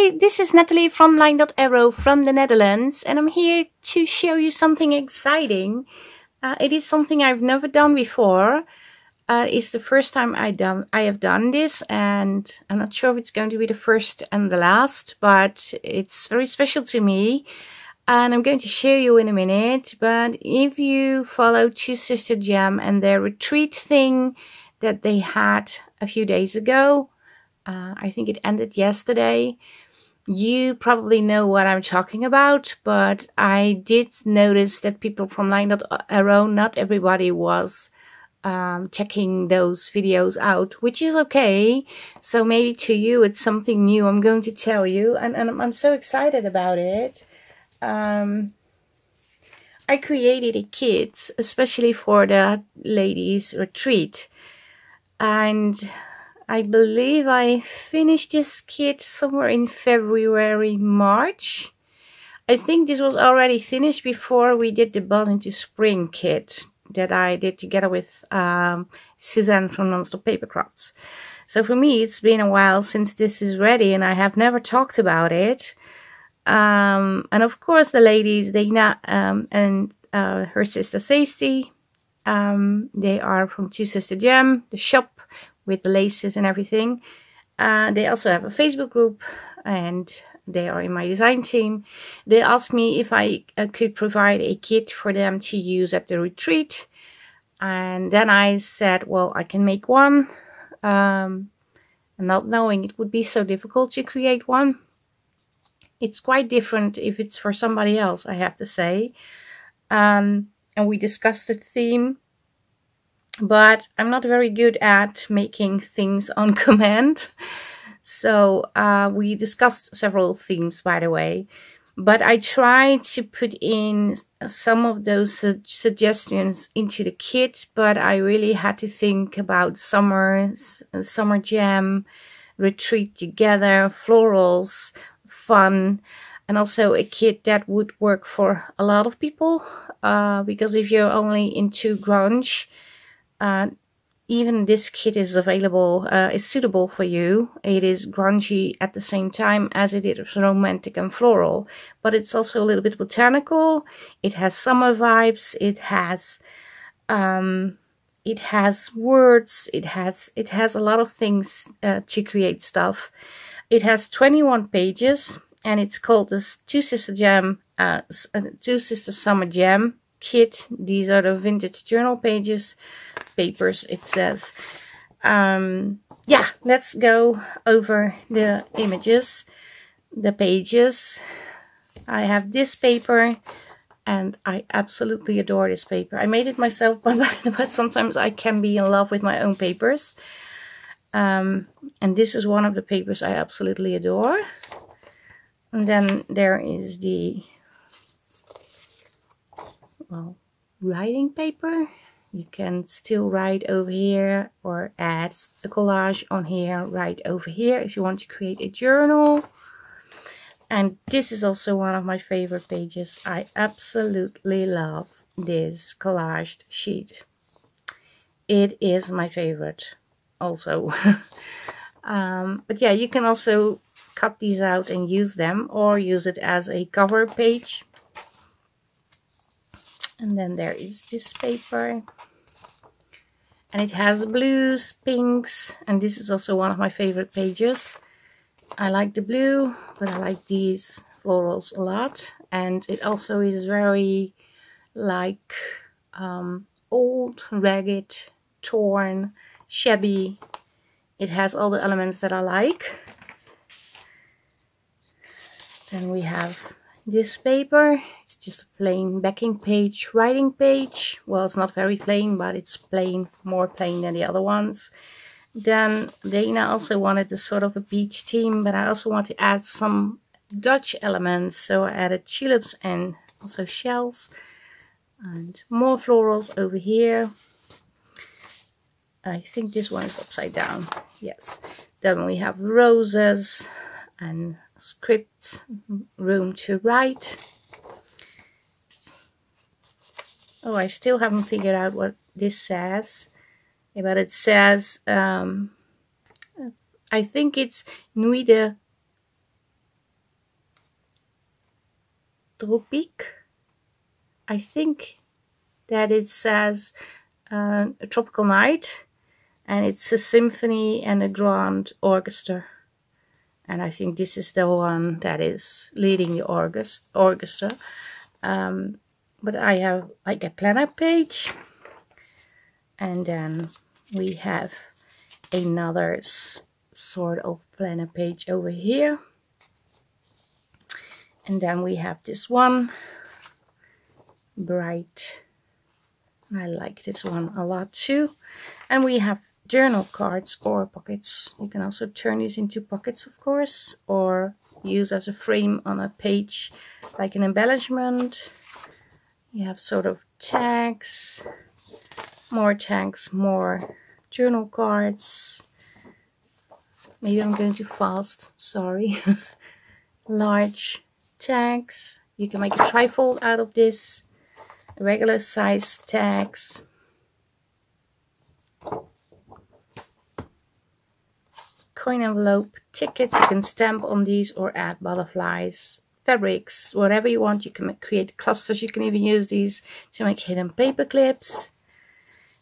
Hi, this is Nathalie from LineDotArrow from the Netherlands, and I'm here to show you something exciting. It is something I've never done before. It's the first time I have done this, and I'm not sure if it's going to be the first and the last, but it's very special to me, and I'm going to show you in a minute. But if you follow Two Sister Jam and their retreat thing that they had a few days ago, I think it ended yesterday. You probably know what I'm talking about, but I did notice that people from LineDotArrow, not everybody was checking those videos out, which is okay. So maybe to you it's something new I'm going to tell you, and I'm so excited about it. I created a kit especially for the ladies retreat, and I believe I finished this kit somewhere in February, March. I think this was already finished before we did the Buzz into Spring kit that I did together with Suzanne from Non-Stop Papercrafts. So for me, it's been a while since this is ready, and I have never talked about it. And of course, the ladies, Dana and her sister Stacey, they are from Two Sister Jam, the shop with the laces and everything. They also have a Facebook group, and they are in my design team. They asked me if I could provide a kit for them to use at the retreat, and then I said, well, I can make one, and not knowing it would be so difficult to create one. It's quite different if it's for somebody else, I have to say. And we discussed the theme, but I'm not very good at making things on command. So we discussed several themes, by the way, but I tried to put in some of those suggestions into the kit, but I really had to think about summer jam, retreat together, florals, fun, and also a kit that would work for a lot of people, because if you're only into grunge, even this kit is available, is suitable for you. It is grungy at the same time as it is romantic and floral, but it's also a little bit botanical. It has summer vibes. It has words. It has a lot of things to create stuff. It has 21 pages, and it's called the Two Sister Jam, Two Sister Summer Jam kit. These are the vintage journal papers, it says. Yeah, let's go over the images, the pages. I have this paper, and I absolutely adore this paper. I made it myself, but sometimes I can be in love with my own papers. And this is one of the papers I absolutely adore. And then there is the writing paper. You can still write over here or add a collage on here, write over here if you want to create a journal. And this is also one of my favorite pages. I absolutely love this collaged sheet. It is my favorite also. But yeah, you can also cut these out and use them, or use it as a cover page. And then there is this paper, and it has blues, pinks, and this is also one of my favorite pages. I like the blue, but I like these florals a lot. And it also is very like old, ragged, torn, shabby. It has all the elements that I like. Then we have this paper. It's just a plain backing page, writing page. Well, it's not very plain, but it's plain, more plain than the other ones. Then Dana also wanted a sort of a beach theme, but I also want to add some Dutch elements. So I added tulips and also shells, and more florals over here. I think this one is upside down. Yes. Then we have roses and script, room to write. Oh, I still haven't figured out what this says, but it says I think it's Nuit de tropique. I think that it says a tropical night, and it's a symphony and a grand orchestra. And I think this is the one that is leading the orchestra. But I have like a planner page, and then we have another sort of planner page over here, and then we have this one, bright. I like this one a lot too. And we have journal cards or pockets. You can also turn these into pockets, of course, or use as a frame on a page like an embellishment. You have sort of tags, more journal cards. Maybe I'm going too fast, sorry. Large tags. You can make a trifold out of this. Regular size tags. Coin envelope, tickets. You can stamp on these or add butterflies, fabrics, whatever you want. You can create clusters. You can even use these to make hidden paper clips.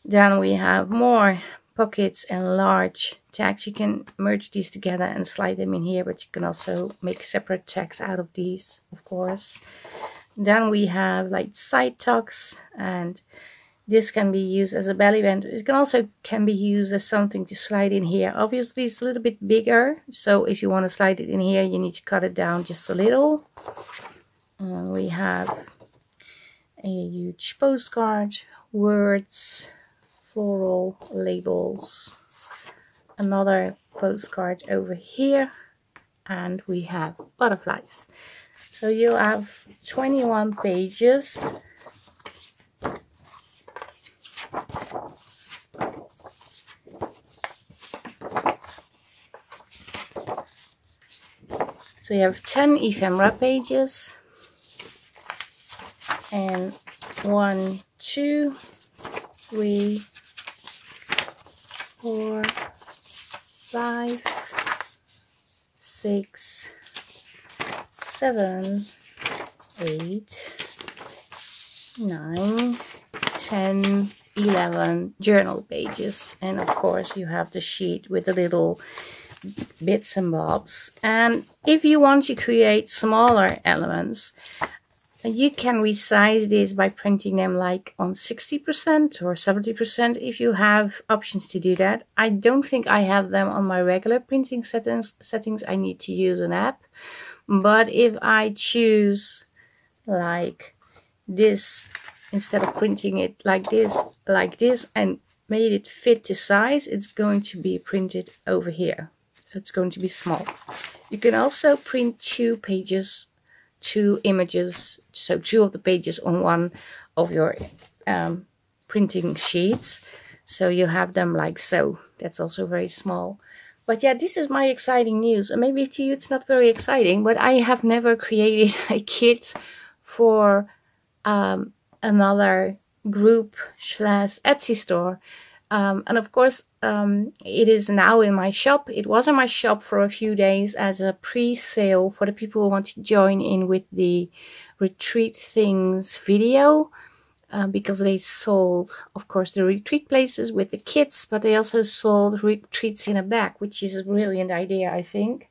Then we have more pockets and large tags. You can merge these together and slide them in here, but you can also make separate tags out of these, of course. Then we have like side tucks, and this can be used as a belly band. It can be used as something to slide in here. Obviously it's a little bit bigger, so if you want to slide it in here, you need to cut it down just a little. We have a huge postcard, words, floral labels, another postcard over here, and we have butterflies. So you have 21 pages. So you have 10 ephemera pages, and 1, 2, 3, 4, 5, 6, 7, 8, 9, 10, 11 journal pages. And of course you have the sheet with the little bits and bobs. And if you want to create smaller elements, you can resize this by printing them like on 60% or 70% if you have options to do that. I don't think I have them on my regular printing settings. I need to use an app. But if I choose like this, instead of printing it like this, and made it fit to size, it's going to be printed over here. So it's going to be small. You can also print 2 pages, 2 images, so 2 of the pages on one of your printing sheets. So you have them like so. That's also very small. But yeah, this is my exciting news. And maybe to you it's not very exciting, but I have never created a kit for another group / Etsy store. And of course, it is now in my shop. It was in my shop for a few days as a pre-sale for the people who want to join in with the retreat things video. Because they sold, of course, the retreat places with the kits, but they also sold retreats in a bag, which is a brilliant idea, I think.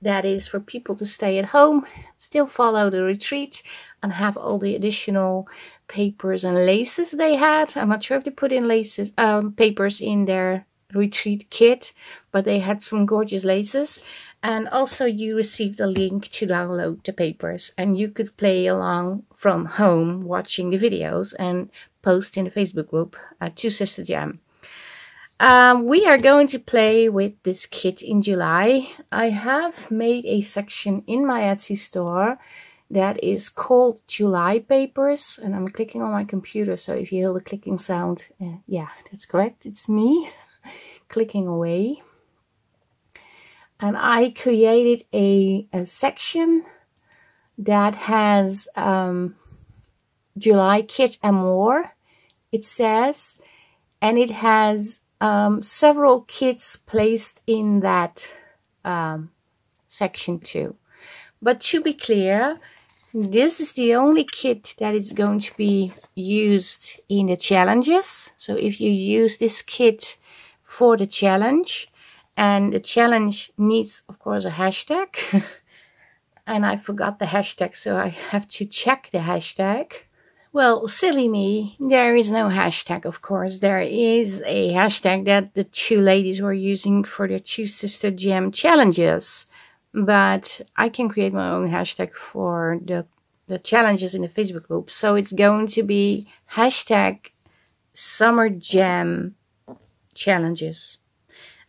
That is for people to stay at home, still follow the retreat, and have all the additional papers and laces they had. I'm not sure if they put in laces, papers in their retreat kit, but they had some gorgeous laces. And also you received a link to download the papers, and you could play along from home watching the videos and post in the Facebook group to Sister Jam. We are going to play with this kit in July. I have made a section in my Etsy store that is called July Papers, and I'm clicking on my computer, so if you hear the clicking sound, yeah, that's correct, it's me clicking away. And I created a section that has July kit and more, it says, and it has several kits placed in that section too. But to be clear, this is the only kit that is going to be used in the challenges. So if you use this kit for the challenge, and the challenge needs, of course, a hashtag. And I forgot the hashtag, so I have to check the hashtag. Well, silly me, there is no hashtag, of course. There is a hashtag that the two ladies were using for their Two Sister Jam challenges. But I can create my own hashtag for the challenges in the Facebook group. So it's going to be hashtag Summer Jam Challenges.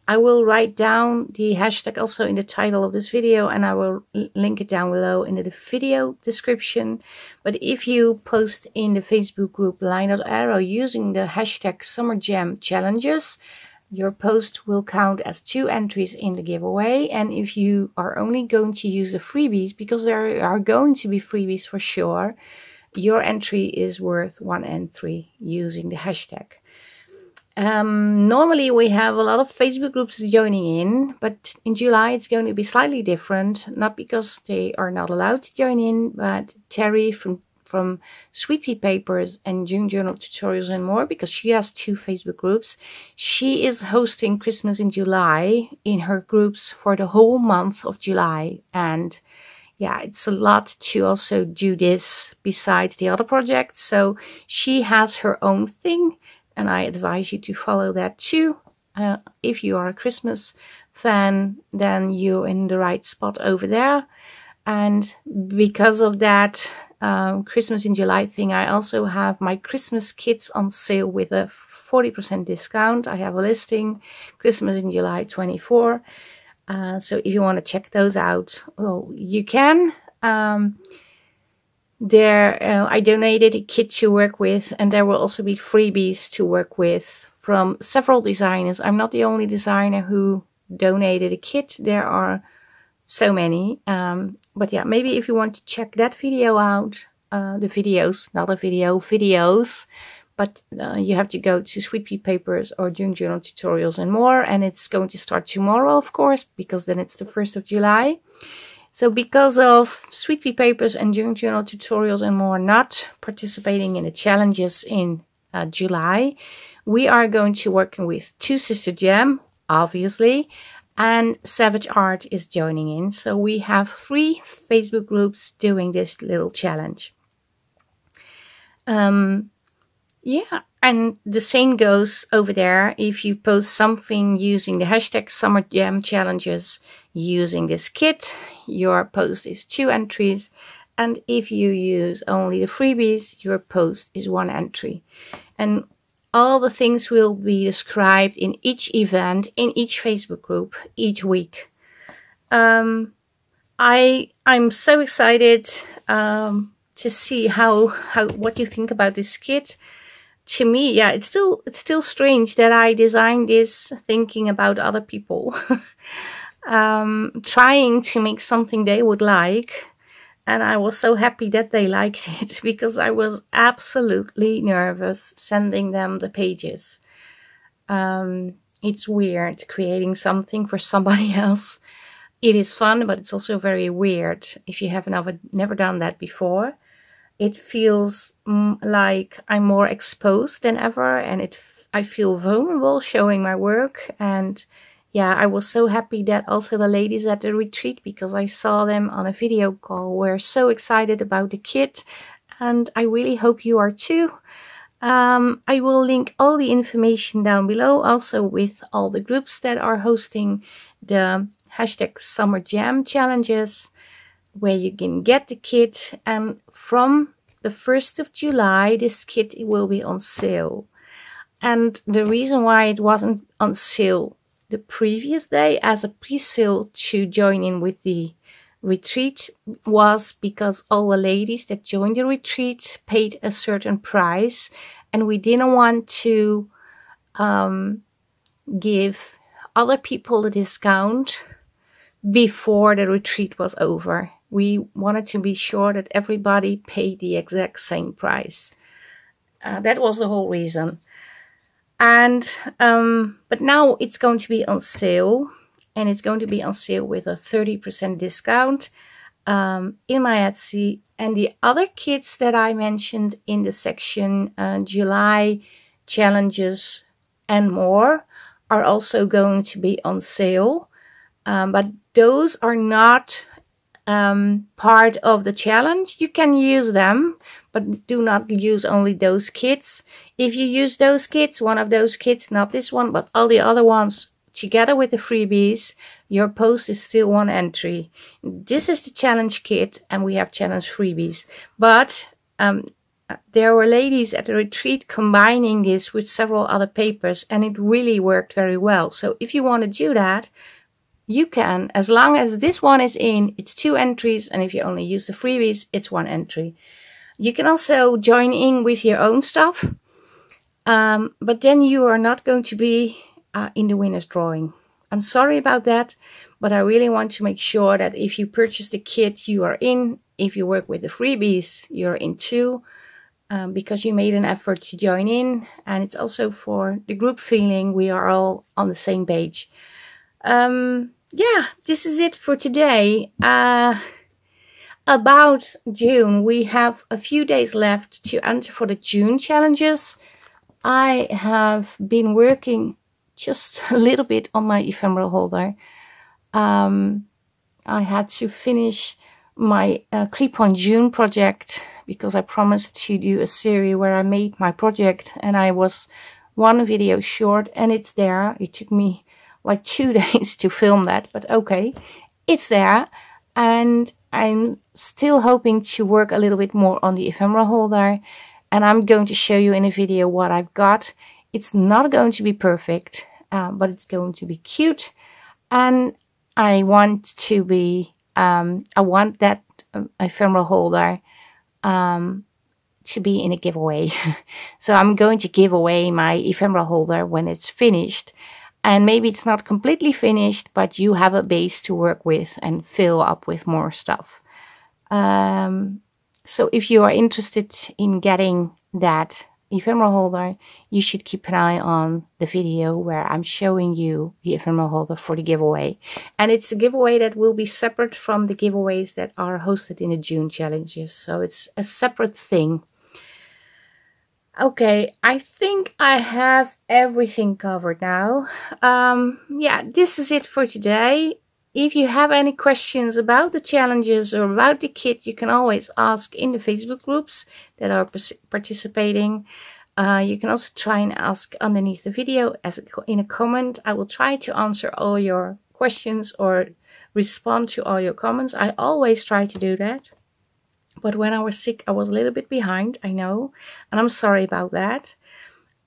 I will write down the hashtag also in the title of this video, and I will link it down below in the video description. But if you post in the Facebook group LineDotArrow using the hashtag Summer Jam Challenges, your post will count as 2 entries in the giveaway. And if you are only going to use the freebies, because there are going to be freebies for sure, your entry is worth 1 entry using the hashtag. Normally we have a lot of Facebook groups joining in, but in July it's going to be slightly different. Not because they are not allowed to join in, but Terry from Sweet Pea Papers and June Journal Tutorials and more, because she has 2 Facebook groups. She is hosting Christmas in July in her groups for the whole month of July. And yeah, it's a lot to also do this besides the other projects. So she has her own thing, and I advise you to follow that too. If you are a Christmas fan, then you're in the right spot over there. And because of that Christmas in July thing, I also have my Christmas kits on sale with a 40% discount. I have a listing, Christmas in July 24. So if you want to check those out, well, you can. I donated a kit to work with, and there will also be freebies to work with from several designers. I'm not the only designer who donated a kit. There are so many. But yeah, maybe if you want to check that video out, the videos, not a video, videos, but you have to go to Sweet Pea Papers or June Journal Tutorials and more. And it's going to start tomorrow, of course, because then it's the 1st of July. So because of Sweet Pea Papers and June Journal Tutorials and more not participating in the challenges in July, we are going to work with Two Sister Jam, obviously, and Savage Art is joining in. So we have 3 Facebook groups doing this little challenge. Yeah, and the same goes over there. If you post something using the hashtag Summer Jam Challenges using this kit, your post is 2 entries. And if you use only the freebies, your post is 1 entry. And all the things will be described in each event, in each Facebook group, each week. I'm so excited to see what you think about this kit. To me, yeah, it's still strange that I designed this thinking about other people, trying to make something they would like. And I was so happy that they liked it, because I was absolutely nervous sending them the pages. It's weird creating something for somebody else. It is fun, but it's also very weird if you have never done that before. It feels like I'm more exposed than ever, and I feel vulnerable showing my work. And yeah, I was so happy that also the ladies at the retreat, because I saw them on a video call, were so excited about the kit, and I really hope you are too. I will link all the information down below, also with all the groups that are hosting the hashtag Summer Jam Challenges, where you can get the kit. And from the 1st of July, this kit will be on sale. And the reason why it wasn't on sale the previous day as a pre-sale to join in with the retreat was because all the ladies that joined the retreat paid a certain price, and we didn't want to give other people a discount before the retreat was over. We wanted to be sure that everybody paid the exact same price. That was the whole reason. And but now it's going to be on sale, and it's going to be on sale with a 30% discount. in my Etsy. And the other kits that I mentioned in the section July challenges and more are also going to be on sale. But those are not part of the challenge. You can use them, but do not use only those kits. If you use those kits, one of those kits, not this one, but all the other ones, together with the freebies, your post is still 1 entry. This is the challenge kit, and we have challenge freebies. But there were ladies at the retreat combining this with several other papers, and it really worked very well. So if you want to do that, you can, as long as this one is in, it's 2 entries, and if you only use the freebies, it's 1 entry. You can also join in with your own stuff, but then you are not going to be in the winner's drawing. I'm sorry about that, but I really want to make sure that if you purchase the kit, you are in. If you work with the freebies, you're in too, because you made an effort to join in, and it's also for the group feeling we are all on the same page. Yeah, this is it for today. About June, we have a few days left to enter for the June challenges. I have been working just a little bit on my ephemeral holder. I had to finish my Creep on June project because I promised to do a series where I made my project, and I was 1 video short, and it's there. It took me like 2 days to film that, but okay, it's there. And I'm still hoping to work a little bit more on the ephemeral holder, and I'm going to show you in a video what I've got. It's not going to be perfect, but it's going to be cute, and I want to be I want that ephemeral holder to be in a giveaway. So I'm going to give away my ephemeral holder when it's finished. And maybe it's not completely finished, but you have a base to work with and fill up with more stuff. So if you are interested in getting that ephemeral holder, you should keep an eye on the video where I'm showing you the ephemeral holder for the giveaway. And it's a giveaway that will be separate from the giveaways that are hosted in the June challenges. So it's a separate thing. Okay, I think I have everything covered now. Yeah, this is it for today. If you have any questions about the challenges or about the kit, you can always ask in the Facebook groups that are participating. You can also try and ask underneath the video in a comment. I will try to answer all your questions or respond to all your comments. I always try to do that. But when I was sick, I was a little bit behind, I know, and I'm sorry about that.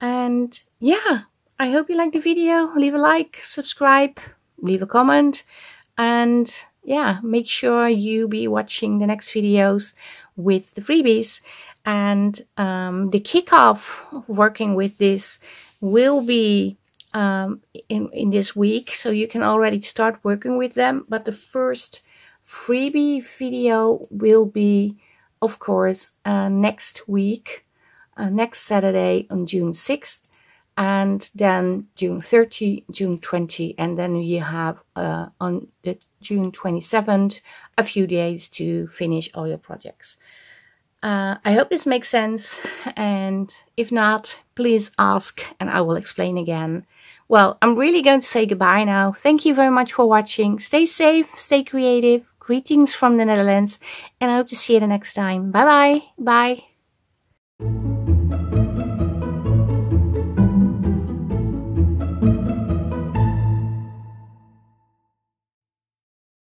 And yeah, I hope you liked the video. Leave a like, subscribe, leave a comment, and yeah, make sure you be watching the next videos with the freebies. And the kickoff working with this will be in this week, so you can already start working with them. But the first freebie video will be, of course, next week, next Saturday on June 6th, and then June 30, June 20, and then you have on the June 27th a few days to finish all your projects. I hope this makes sense, and if not, please ask and I will explain again. Well, I'm really going to say goodbye now. Thank you very much for watching. Stay safe, stay creative. Greetings from the Netherlands, and I hope to see you the next time. Bye-bye. Bye.